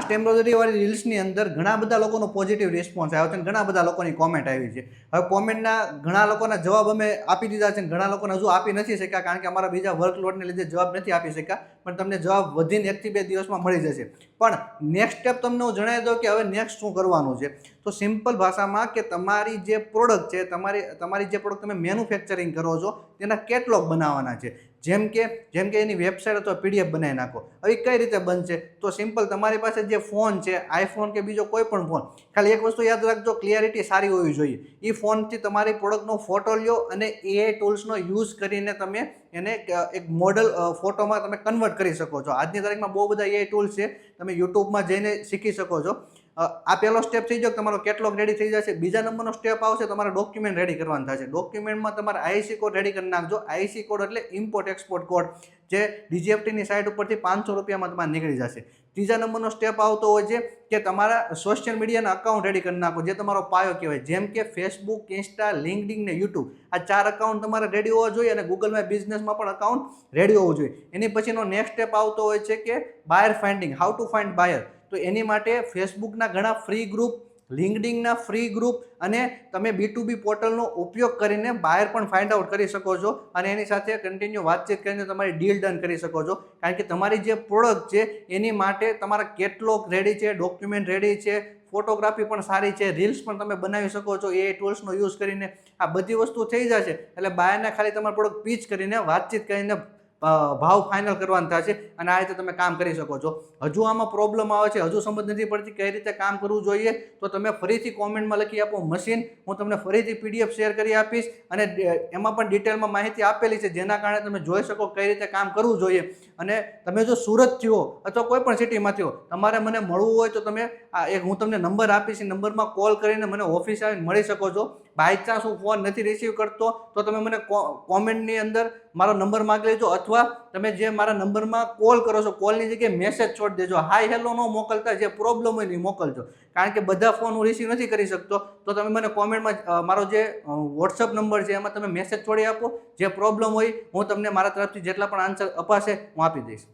ટેમ્પરરીવાળી રીલ્સની અંદર ઘણા બધા લોકોનો પોઝિટિવ રિસ્પોન્સ આવ્યો છે અને ઘણા બધા લોકોની કોમેન્ટ આવી છે. હવે કોમેન્ટના ઘણા લોકોના જવાબ અમે આપી દીધા છે અને ઘણા લોકોને હજુ આપી નથી શક્યા, કારણ કે અમારા બીજા વર્કલોડને લીધે જવાબ નથી આપી શક્યા. પણ તમને જવાબ વધીને 1 થી 2 દિવસમાં મળી જશે. પણ નેક્સ્ટ સ્ટેપ તમને હું જણાવી દઉં કે હવે નેક્સ્ટ શું કરવાનું છે. તો સિમ્પલ ભાષામાં કે તમારી જે પ્રોડક્ટ છે, તમારી જે પ્રોડક્ટ તમે મેન્યુફેક્ચરિંગ કરો છો તેના કેટલોગ બનાવવાના છે. જેમ કે એની વેબસાઇટ અથવા પીડીએફ બનાવી નાખો. હવે કઈ રીતે બનશે? તો સિમ્પલ, તમારી પાસે જે ફોન છે, આઈફોન કે બીજો કોઈ પણ ફોન, ખાલી એક વસ્તુ યાદ રાખજો, ક્લિયરિટી સારી હોવી જોઈએ. એ ફોનથી તમારી પ્રોડક્ટનો ફોટો લ્યો અને એઆઈ ટૂલ્સનો યુઝ કરીને તમે એને એક મોડલ ફોટોમાં તમે કન્વર્ટ કરી શકો છો. આજની તારીખમાં બહુ બધા એઆઈ ટૂલ્સ છે, તમે યુટ્યુબમાં જઈને શીખી શકો છો. આ પહેલો સ્ટેપ થઈ જાય, તમારો કેટલોગ રેડી થઈ જશે. બીજા નંબરનો સ્ટેપ આવશે, તમારે ડોક્યુમેન્ટ રેડી કરવાનું થશે. ડોક્યુમેન્ટમાં તમારે આઈસી કોડ રેડી કરી નાખજો. આઈસી કોડ એટલે ઇમ્પોર્ટ એક્સપોર્ટ કોડ, જે ડીજીએફટીની સાઇટ ઉપરથી 500 રૂપિયામાં તમારે નીકળી જશે. ત્રીજા નંબરનો સ્ટેપ આવતો હોય છે કે તમારા સોશિયલ મીડિયાના અકાઉન્ટ રેડી કરી નાખો, જે તમારો પાયો કહેવાય. જેમ કે ફેસબુક, ઇન્સ્ટા, લિંક્ડઇન ને યુટ્યુબ, આ 4 અકાઉન્ટ તમારે રેડી હોવા જોઈએ અને ગૂગલ માય બિઝનેસમાં પણ અકાઉન્ટ રેડી હોવું જોઈએ. એની પછીનો નેક્સ્ટ સ્ટેપ આવતો હોય છે કે બાયર ફાઇન્ડિંગ, હાઉ ટુ ફાઇન્ડ બાયર. તો એની માટે ફેસબુકના ઘણા ફ્રી ગ્રુપ, લિંક્ડઇનના ફ્રી ગ્રુપ અને તમે B2B પોર્ટલનો ઉપયોગ કરીને બાયર પણ ફાઇન્ડ આઉટ કરી શકો છો અને એની સાથે કન્ટિન્યુ વાતચીત કરીને તમારી ડીલ ડન કરી શકો છો. કારણ કે તમારી જે પ્રોડક્ટ છે એની માટે તમારા કેટલોગ રેડી છે, ડોક્યુમેન્ટ રેડી છે, ફોટોગ્રાફી પણ સારી છે, રીલ્સ પણ તમે બનાવી શકો છો એ ટૂલ્સનો યુઝ કરીને. આ બધી વસ્તુ થઈ જશે એટલે બાયરને ખાલી તમારું પ્રોડક્ટ પીચ કરીને વાતચીત કરીને ભાવ ફાઇનલ કરવાનું થશે અને આ રીતે તમે કામ કરી શકો છો. હજુ આમાં પ્રોબ્લેમ આવે છે, હજુ સમજ નથી પડતી કઈ રીતે કામ કરવું જોઈએ, તો તમે ફરીથી કોમેન્ટમાં લખી આપો મશીન, હું તમને ફરીથી પીડીએફ શેર કરી આપીશ અને એમાં પણ ડિટેલમાં માહિતી આપેલી છે, જેના કારણે તમે જોઈ શકો કઈ રીતે કામ કરવું જોઈએ. અને તમે જો સુરતથી હો અથવા કોઈ પણ સિટીમાંથી હો, તમારે મને મળવું હોય તો તમે હું તમને નંબર આપીશ, નંબરમાં કોલ કરીને મને ઓફિસ આવીને મળી શકો છો. બાય ચાન્સ હું ફોન નથી રિસીવ કરતો તો તમે મને કોમેન્ટની અંદર મારો નંબર માગી લેજો, અથવા તમે જે મારા નંબરમાં કોલ કરો છો કોલની જગ્યાએ મેસેજ છોડી દેજો. હાય હેલો ન મોકલતા, જે પ્રોબ્લેમ હોય એ મોકલજો. કારણ કે બધા ફોન હું રિસીવ નથી કરી શકતો. તો તમે મને કોમેન્ટમાં મારો જે વોટ્સઅપ નંબર છે એમાં તમે મેસેજ છોડી આપો. જે પ્રોબ્લેમ હોય હું તમને મારા તરફથી જેટલા પણ આન્સર અપાશે હું આપી દઈશ.